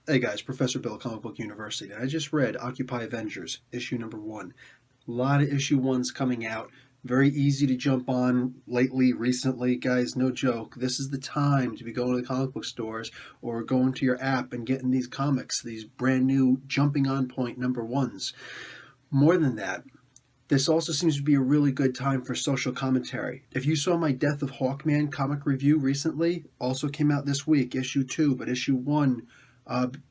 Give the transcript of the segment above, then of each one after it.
Hey guys, Professor Bill, Comic Book University. I just read Occupy Avengers, issue number 1. A lot of issue 1s coming out. Very easy to jump on lately, recently. Guys, no joke. This is the time to be going to the comic book stores or going to your app and getting these comics, these brand new jumping on point number 1s. More than that, this also seems to be a really good time for social commentary. If you saw my Death of Hawkman comic review recently, also came out this week, issue 2, but issue 1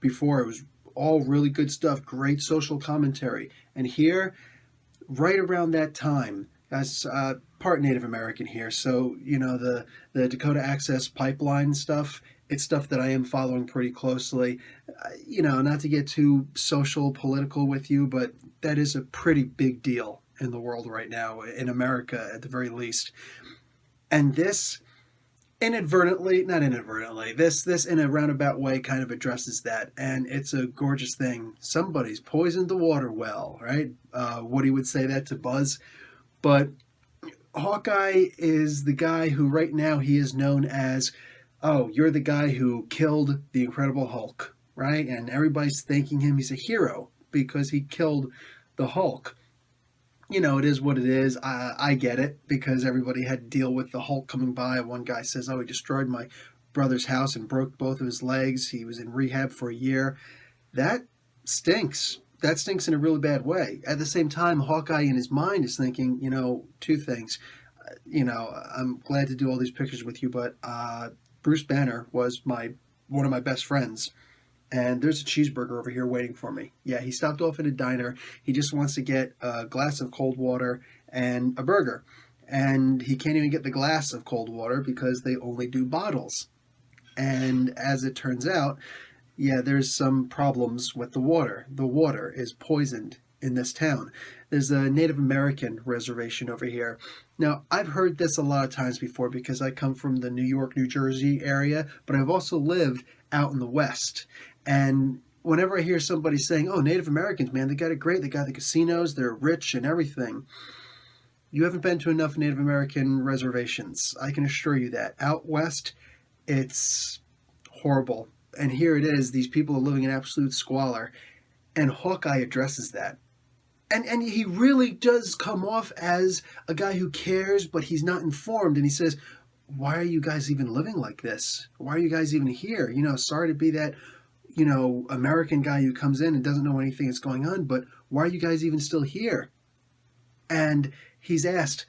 before, it was all really good stuff, great social commentary. And here, right around that time, as part Native American here, so, the Dakota Access Pipeline stuff, it's stuff that I am following pretty closely. Not to get too social, political with you, but that is a pretty big deal in the world right now, in America at the very least. And this not inadvertently, this in a roundabout way kind of addresses that, and it's a gorgeous thing. Somebody's poisoned the water well, right? Woody would say that to Buzz, but Hawkeye is the guy who right now he is known as, oh, you're the guy who killed the Incredible Hulk, right? And everybody's thanking him. He's a hero because he killed the Hulk. It is what it is. I get it because everybody had to deal with the Hulk coming by. One guy says, oh, he destroyed my brother's house and broke both of his legs. He was in rehab for a year. That stinks. That stinks in a really bad way. At the same time, Hawkeye in his mind is thinking, two things. I'm glad to do all these pictures with you, but Bruce Banner was one of my best friends. And there's a cheeseburger over here waiting for me. Yeah, he stopped off at a diner. He just wants to get a glass of cold water and a burger. And he can't even get the glass of cold water because they only do bottles. And as it turns out, yeah, there's some problems with the water. The water is poisoned in this town. There's a Native American reservation over here. Now, I've heard this a lot of times before because I come from the New York, New Jersey area, but I've also lived out in the West. And whenever I hear somebody saying, oh, Native Americans, man, they got it great. They got the casinos, they're rich and everything. You haven't been to enough Native American reservations. I can assure you that. Out West, it's horrible. And here it is. These people are living in absolute squalor. And Hawkeye addresses that. And he really does come off as a guy who cares, but he's not informed. And he says, why are you guys even living like this? Why are you guys even here? Sorry to be that American guy who comes in and doesn't know anything that's going on, but why are you guys even still here? And he's asked,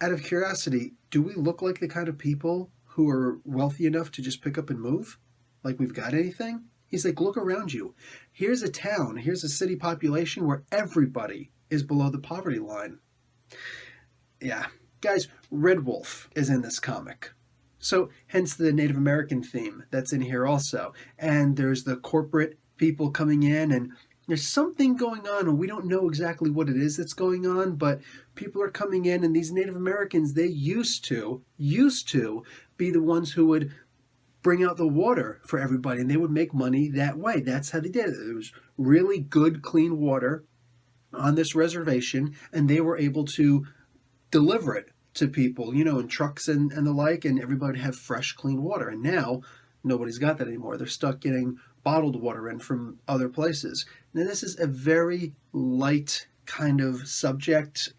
out of curiosity, do we look like the kind of people who are wealthy enough to just pick up and move? Like we've got anything? He's like, look around you. Here's a town, here's a city population where everybody is below the poverty line. Yeah. Guys, Red Wolf is in this comic. So, hence the Native American theme that's in here also. And there's the corporate people coming in, and there's something going on, and we don't know exactly what it is that's going on, but people are coming in, and these Native Americans, they used to be the ones who would bring out the water for everybody, and they would make money that way. That's how they did it. It was really good, clean water on this reservation, and they were able to deliver it to people, in trucks and the like, and everybody would have fresh, clean water. And now, nobody's got that anymore. They're stuck getting bottled water in from other places. Now, this is a very light kind of subject,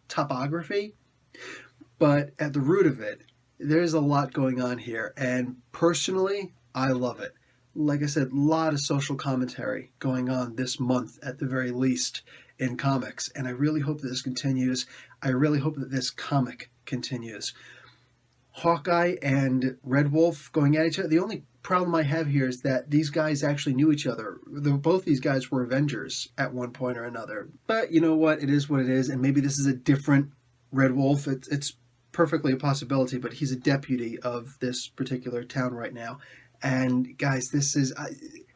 topography, but at the root of it, there's a lot going on here, and personally, I love it. Like I said, a lot of social commentary going on this month, at the very least, in comics, and I really hope that this continues. I really hope that this comic continues. Hawkeye and Red Wolf going at each other. The only problem I have here is that these guys actually knew each other. Both these guys were Avengers at one point or another. But you know what? It is what it is, and maybe this is a different Red Wolf. It's perfectly a possibility, but he's a deputy of this particular town right now. And guys,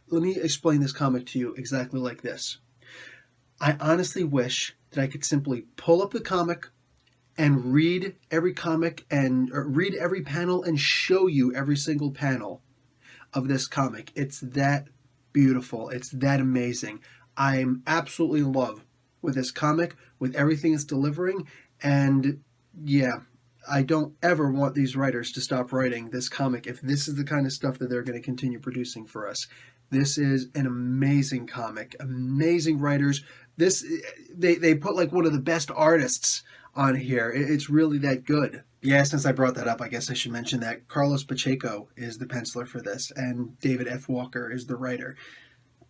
let me explain this comic to you exactly like this. I honestly wish that I could simply pull up the comic and read every comic and read every panel and show you every single panel of this comic. It's that beautiful. It's that amazing. I'm absolutely in love with this comic, with everything it's delivering. And yeah, I don't ever want these writers to stop writing this comic if this is the kind of stuff that they're going to continue producing for us. This is an amazing comic, amazing writers. They put like one of the best artists on here. It's really that good. Yeah, since I brought that up, I guess I should mention that Carlos Pacheco is the penciler for this, and David F. Walker is the writer.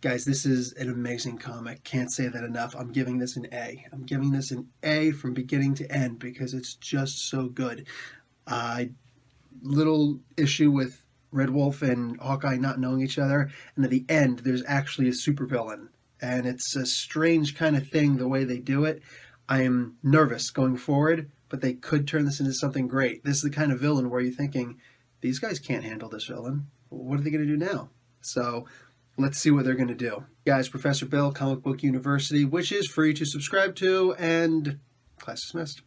Guys, this is an amazing comic. Can't say that enough. I'm giving this an A. I'm giving this an A from beginning to end because it's just so good. Little issue with Red Wolf and Hawkeye not knowing each other, and at the end, there's actually a supervillain. And it's a strange kind of thing, the way they do it. I am nervous going forward, but they could turn this into something great. This is the kind of villain where you're thinking, these guys can't handle this villain. What are they going to do now? So let's see what they're going to do. Guys, Professor Bill, Comic Book University, which is free to subscribe to, and class dismissed.